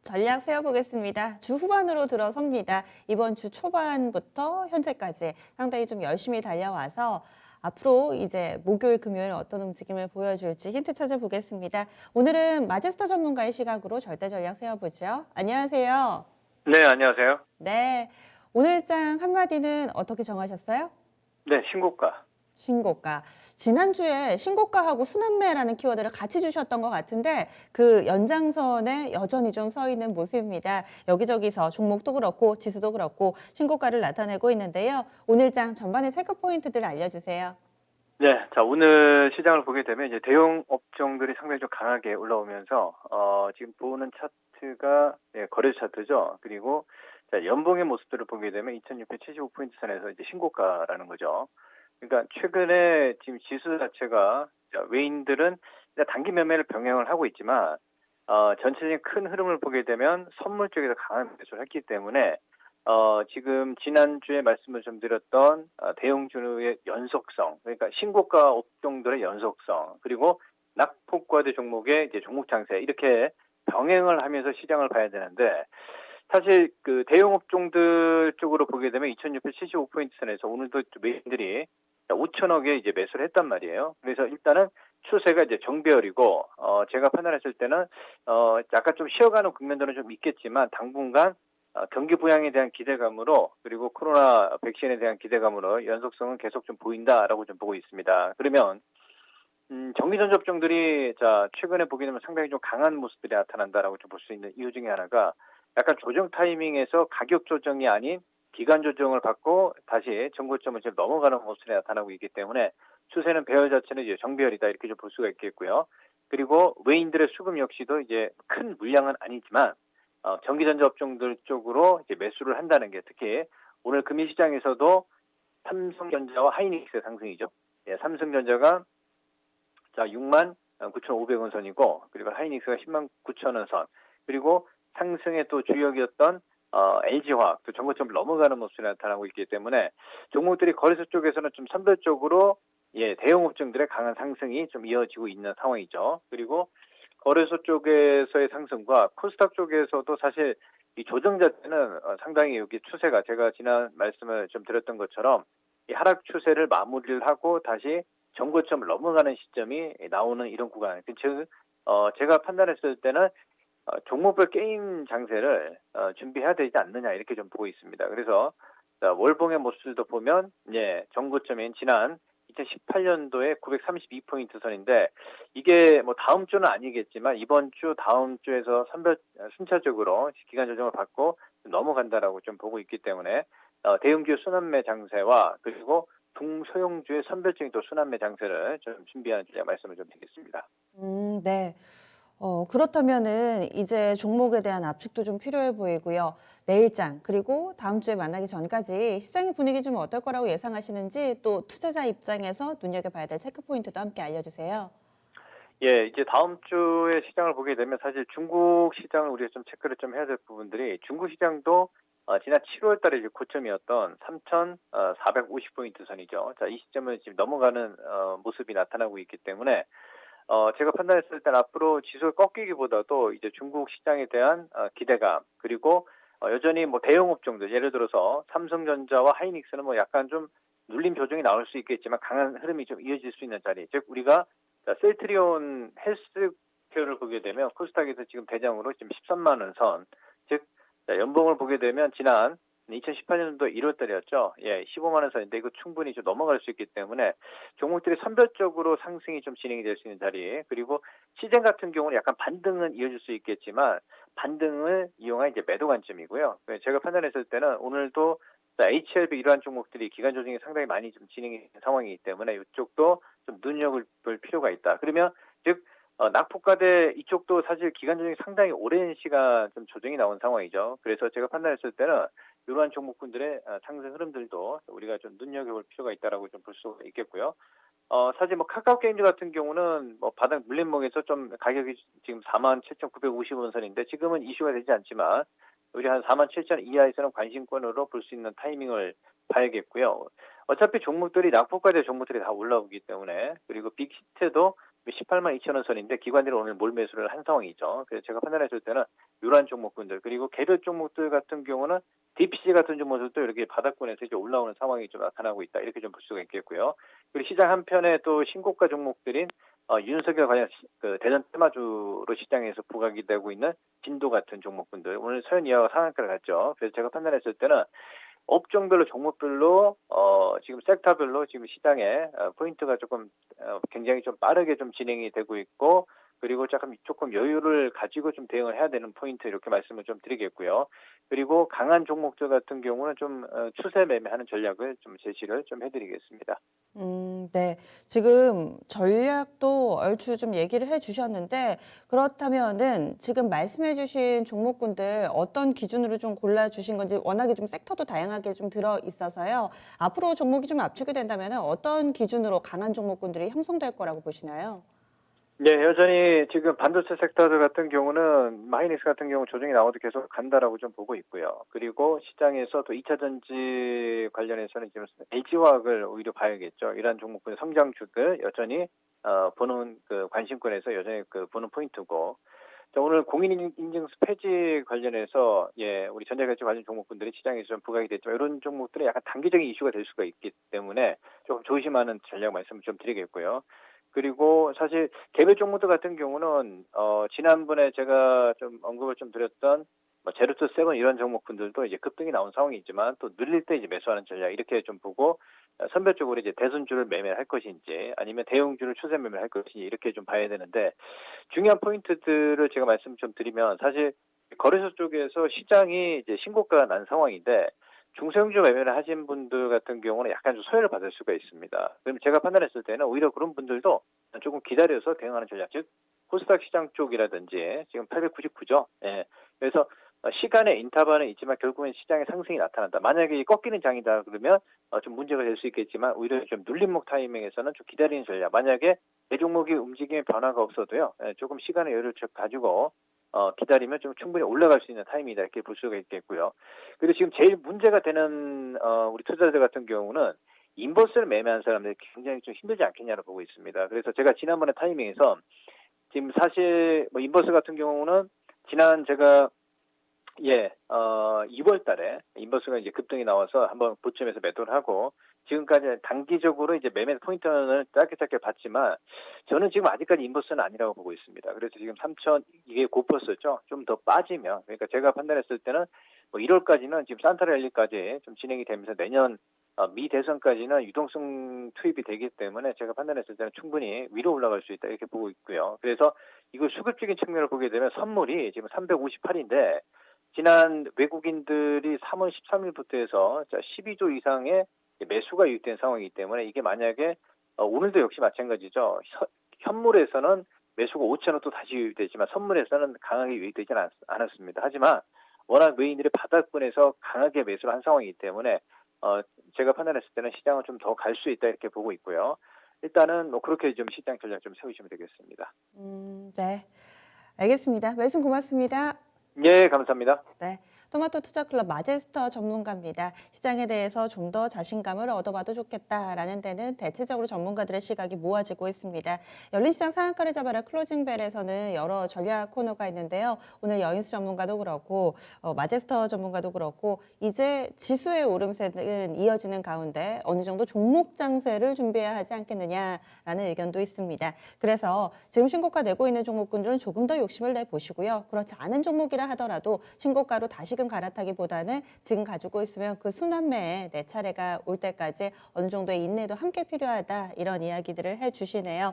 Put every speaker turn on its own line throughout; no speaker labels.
전략 세워보겠습니다. 주 후반으로 들어섭니다. 이번 주 초반부터 현재까지 상당히 좀 열심히 달려와서 앞으로 이제 목요일, 금요일 어떤 움직임을 보여줄지 힌트 찾아보겠습니다. 오늘은 마제스터 전문가의 시각으로 절대 전략 세워보죠. 안녕하세요.
네, 안녕하세요.
네. 오늘장 한마디는 어떻게 정하셨어요?
네, 신고가.
신고가. 지난주에 신고가하고 순환매라는 키워드를 같이 주셨던 것 같은데 그 연장선에 여전히 좀 서 있는 모습입니다. 여기저기서 종목도 그렇고 지수도 그렇고 신고가를 나타내고 있는데요. 오늘장 전반의 체크 포인트들 알려주세요.
네, 자, 오늘 시장을 보게 되면 이제 대형 업종들이 상당히 좀 강하게 올라오면서, 지금 보는 차트가, 거래소 차트죠. 그리고, 자, 연봉의 모습들을 보게 되면 2675포인트 선에서 이제 신고가라는 거죠. 그러니까 최근에 지금 지수 자체가, 자, 외인들은 일단 단기 매매를 병행을 하고 있지만, 전체적인 큰 흐름을 보게 되면 선물 쪽에서 강한 매수를 했기 때문에, 지금 지난주에 말씀을 좀 드렸던 대형주의 연속성, 그러니까 신고가 업종들의 연속성, 그리고 낙폭과대 종목의 이제 종목 장세 이렇게 병행을 하면서 시장을 봐야 되는데 사실 그 대형 업종들 쪽으로 보게 되면 2675포인트 선에서 오늘도 매인들이 5천억에 이제 매수를 했단 말이에요. 그래서 일단은 추세가 이제 정배열이고, 제가 판단했을 때는, 약간 좀 쉬어가는 국면들은 좀 있겠지만, 당분간, 경기 부양에 대한 기대감으로, 그리고 코로나 백신에 대한 기대감으로 연속성은 계속 좀 보인다라고 좀 보고 있습니다. 그러면, 전기전 접종들이, 자, 최근에 보게 되면 상당히 좀 강한 모습들이 나타난다라고 좀 볼 수 있는 이유 중에 하나가, 약간 조정 타이밍에서 가격 조정이 아닌 기간 조정을 받고 다시 정고점을 지금 넘어가는 모습이 나타나고 있기 때문에 추세는 배열 자체는 이제 정배열이다 이렇게 좀 볼 수가 있겠고요. 그리고 외인들의 수급 역시도 이제 큰 물량은 아니지만 전기전자 업종들 쪽으로 이제 매수를 한다는 게 특히 오늘 금융시장에서도 삼성전자와 하이닉스의 상승이죠. 예, 삼성전자가 자 6만 9,500원 선이고 그리고 하이닉스가 10만 9천원 선 그리고 상승의 또 주역이었던 LG화학 또 정고점을 넘어가는 모습이 나타나고 있기 때문에 종목들이 거래소 쪽에서는 좀 선별적으로 대형 업종들의 강한 상승이 좀 이어지고 있는 상황이죠. 그리고 거래소 쪽에서의 상승과 코스닥 쪽에서도 사실 이 조정 자체는 상당히 여기 추세가 제가 지난 말씀을 좀 드렸던 것처럼 이 하락 추세를 마무리를 하고 다시 정고점을 넘어가는 시점이 나오는 이런 구간. 즉, 제가 판단했을 때는 종목별 게임 장세를 준비해야 되지 않느냐 이렇게 좀 보고 있습니다. 그래서 월봉의 모습도 보면 정고점인 지난 2018년도에 932포인트 선인데 이게 뭐 다음 주는 아니겠지만 이번 주 다음 주에서 순차적으로 기간 조정을 받고 넘어간다라고 좀 보고 있기 때문에 대형주 순환매 장세와 그리고 중소형주의 선별적인 또 순환매 장세를 좀 준비하는 말씀을 좀 드리겠습니다.
네. 그렇다면은 이제 종목에 대한 압축도 좀 필요해 보이고요. 내일장 그리고 다음 주에 만나기 전까지 시장의 분위기 좀 어떨 거라고 예상하시는지 또 투자자 입장에서 눈여겨봐야 될 체크 포인트도 함께 알려주세요.
예, 이제 다음 주에 시장을 보게 되면 사실 중국 시장을 우리가 좀 체크를 좀 해야 될 부분들이 중국 시장도 지난 7월 달에 이제 고점이었던 3,450포인트 선이죠. 자, 이 시점을 지금 넘어가는 모습이 나타나고 있기 때문에 제가 판단했을 땐 앞으로 지수를 꺾이기보다도 이제 중국 시장에 대한 기대감 그리고 여전히 뭐 대형 업종들 예를 들어서 삼성전자와 하이닉스는 뭐 약간 좀 눌림 조정이 나올 수 있겠지만 강한 흐름이 좀 이어질 수 있는 자리 즉 우리가 자, 셀트리온 헬스케어를 보게 되면 코스닥에서 지금 대장으로 지금 13만 원 선, 즉 연봉을 보게 되면 지난 2018년도 1월 달이었죠. 15만 원 선인데 이거 충분히 좀 넘어갈 수 있기 때문에 종목들이 선별적으로 상승이 좀 진행이 될 수 있는 자리. 그리고 시장 같은 경우는 약간 반등은 이어질 수 있겠지만 반등을 이용한 이제 매도 관점이고요. 제가 판단했을 때는 오늘도 HLB 이러한 종목들이 기간 조정이 상당히 많이 좀 진행이 된 상황이기 때문에 이쪽도 좀 눈여겨볼 필요가 있다. 그러면 즉 낙폭과대 이쪽도 사실 기간 조정이 상당히 오랜 시간 좀 조정이 나온 상황이죠. 그래서 제가 판단했을 때는 이러한 종목군들의 상승 흐름들도 우리가 좀 눈여겨볼 필요가 있다라고 좀 볼 수가 있겠고요. 사실 뭐 카카오 게임즈 같은 경우는 뭐 바닥 물림목에서 좀 가격이 지금 47,950원 선인데 지금은 이슈가 되지 않지만 우리 한 47,000원 이하에서는 관심권으로 볼 수 있는 타이밍을 봐야겠고요. 어차피 종목들이 낙폭과대 종목들이 다 올라오기 때문에 그리고 빅히트도 18만 2천 원 선인데 기관들이 오늘 몰매수를 한 상황이죠. 그래서 제가 판단했을 때는 이러한 종목군들 그리고 개별 종목들 같은 경우는 DPC 같은 종목들도 이렇게 바닥권에서 이제 올라오는 상황이 좀 나타나고 있다. 이렇게 좀 볼 수가 있겠고요. 그리고 시장 한편에 또 신고가 종목들인 윤석열 관련 그 대전 테마주로 시장에서 부각이 되고 있는 진도 같은 종목군들 오늘 서현이하고 상한가를 갔죠. 그래서 제가 판단했을 때는 업종별로 종목별로 지금 섹터별로 지금 시장에 포인트가 조금 굉장히 좀 빠르게 좀 진행이 되고 있고 그리고 조금 여유를 가지고 좀 대응을 해야 되는 포인트 이렇게 말씀을 좀 드리겠고요. 그리고 강한 종목들 같은 경우는 좀 추세 매매하는 전략을 좀 제시를 좀 해드리겠습니다.
네. 지금 전략도 얼추 좀 얘기를 해 주셨는데 그렇다면은 지금 말씀해 주신 종목군들 어떤 기준으로 좀 골라 주신 건지 워낙에 좀 섹터도 다양하게 좀 들어 있어서요. 앞으로 종목이 좀 압축이 된다면은 어떤 기준으로 강한 종목군들이 형성될 거라고 보시나요?
네, 여전히 지금 반도체 섹터들 같은 경우는 마이닉스 같은 경우 조정이 나와도 계속 간다라고 좀 보고 있고요. 그리고 시장에서 또 2차 전지 관련해서는 지금 LG화학을 오히려 봐야겠죠. 이러한 종목군의 성장주들 여전히 보는 그 관심권에서 여전히 그 보는 포인트고. 자, 오늘 공인인증서 폐지 관련해서 우리 전자결제 관련 종목군들이 시장에서 좀 부각이 됐지만 이런 종목들은 약간 단기적인 이슈가 될 수가 있기 때문에 조금 조심하는 전략 말씀을 좀 드리겠고요. 그리고 사실 개별 종목들 같은 경우는 지난번에 제가 좀 언급을 좀 드렸던 제로투 세븐 이런 종목군들도 이제 급등이 나온 상황이지만 또 늘릴 때 이제 매수하는 전략 이렇게 좀 보고 선별적으로 이제 대선주를 매매할 것인지 아니면 대형주를 추세 매매할 것인지 이렇게 좀 봐야 되는데 중요한 포인트들을 제가 말씀 좀 드리면 사실 거래소 쪽에서 시장이 이제 신고가가 난 상황인데 중소형주 매매를 하신 분들 같은 경우는 약간 좀 소외를 받을 수가 있습니다. 그럼 제가 판단했을 때는 오히려 그런 분들도 조금 기다려서 대응하는 전략, 즉 코스닥 시장 쪽이라든지 지금 899죠. 그래서 시간의 인터벌은 있지만 결국엔 시장의 상승이 나타난다. 만약에 꺾이는 장이다 그러면 좀 문제가 될 수 있겠지만 오히려 좀 눌림목 타이밍에서는 좀 기다리는 전략. 만약에 내 종목이 움직임에 변화가 없어도요. 조금 시간의 여유를 가지고 기다리면 좀 충분히 올라갈 수 있는 타이밍이다 이렇게 볼 수가 있겠고요. 그리고 지금 제일 문제가 되는 우리 투자자들 같은 경우는 인버스를 매매한 사람들이 굉장히 좀 힘들지 않겠냐고 보고 있습니다. 그래서 제가 지난번에 타이밍에서 지금 사실 인버스 같은 경우는 지난 제가 2월 달에 인버스가 이제 급등이 나와서 한번 고점에서 매도를 하고 지금까지 단기적으로 이제 매매 포인트는 짧게 봤지만 저는 지금 아직까지 인버스는 아니라고 보고 있습니다. 그래서 지금 3천 이게 고퍼스죠. 좀 더 빠지면 그러니까 제가 판단했을 때는 1월까지는 지금 산타랠리까지 좀 진행이 되면서 내년 미 대선까지는 유동성 투입이 되기 때문에 제가 판단했을 때는 충분히 위로 올라갈 수 있다 이렇게 보고 있고요. 그래서 이거 수급적인 측면을 보게 되면 선물이 지금 358인데 지난 외국인들이 3월 13일부터 해서 12조 이상의 매수가 유입된 상황이기 때문에 이게 만약에 오늘도 역시 마찬가지죠. 현물에서는 매수가 5천원 또 다시 유입되지만 선물에서는 강하게 유입되지는 않았습니다. 하지만 워낙 외인들이 바닥권에서 강하게 매수를 한 상황이기 때문에 제가 판단했을 때는 시장은 좀 더 갈 수 있다 이렇게 보고 있고요. 일단은 그렇게 좀 시장 전략 좀 세우시면 되겠습니다.
네. 알겠습니다. 말씀 고맙습니다.
예, 감사합니다.
네. 토마토 투자클럽 마제스터 전문가입니다. 시장에 대해서 좀 더 자신감을 얻어봐도 좋겠다라는 데는 대체적으로 전문가들의 시각이 모아지고 있습니다. 열린 시장 상한가를 잡아라 클로징벨에서는 여러 전략 코너가 있는데요. 오늘 여인수 전문가도 그렇고 마제스터 전문가도 그렇고 이제 지수의 오름세는 이어지는 가운데 어느 정도 종목 장세를 준비해야 하지 않겠느냐라는 의견도 있습니다. 그래서 지금 신고가 내고 있는 종목군들은 조금 더 욕심을 내보시고요. 그렇지 않은 종목이라 하더라도 신고가로 다시금 갈아타기보다는 지금 가지고 있으면 그 순환매에 내 차례가 올 때까지 어느 정도의 인내도 함께 필요하다 이런 이야기들을 해주시네요.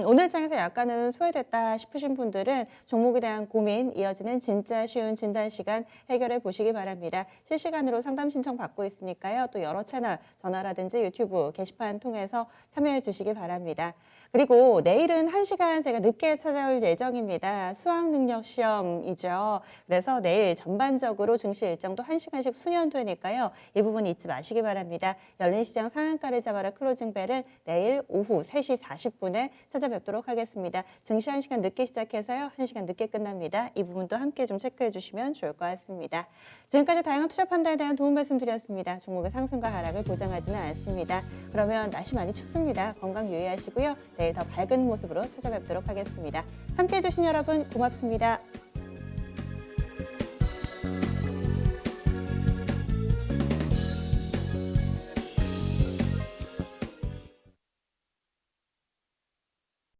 오늘 장에서 약간은 소외됐다 싶으신 분들은 종목에 대한 고민 이어지는 진짜 쉬운 진단 시간 해결해 보시기 바랍니다. 실시간으로 상담 신청 받고 있으니까요. 또 여러 채널 전화라든지 유튜브 게시판 통해서 참여해 주시기 바랍니다. 그리고 내일은 1시간 제가 늦게 찾아올 예정입니다. 수학능력 시험이죠. 그래서 내일 전반적으로 증시 일정도 1시간씩 수년되니까요. 이 부분 잊지 마시기 바랍니다. 열린시장 상한가를 잡아라 클로징벨은 내일 오후 3시 40분에 찾아뵙도록 하겠습니다. 증시 1시간 늦게 시작해서요. 1시간 늦게 끝납니다. 이 부분도 함께 좀 체크해 주시면 좋을 것 같습니다. 지금까지 다양한 투자 판단에 대한 도움 말씀드렸습니다. 종목의 상승과 하락을 보장하지는 않습니다. 그러면 날씨 많이 춥습니다. 건강 유의하시고요. 내일 더 밝은 모습으로 찾아뵙도록 하겠습니다. 함께해 주신 여러분 고맙습니다.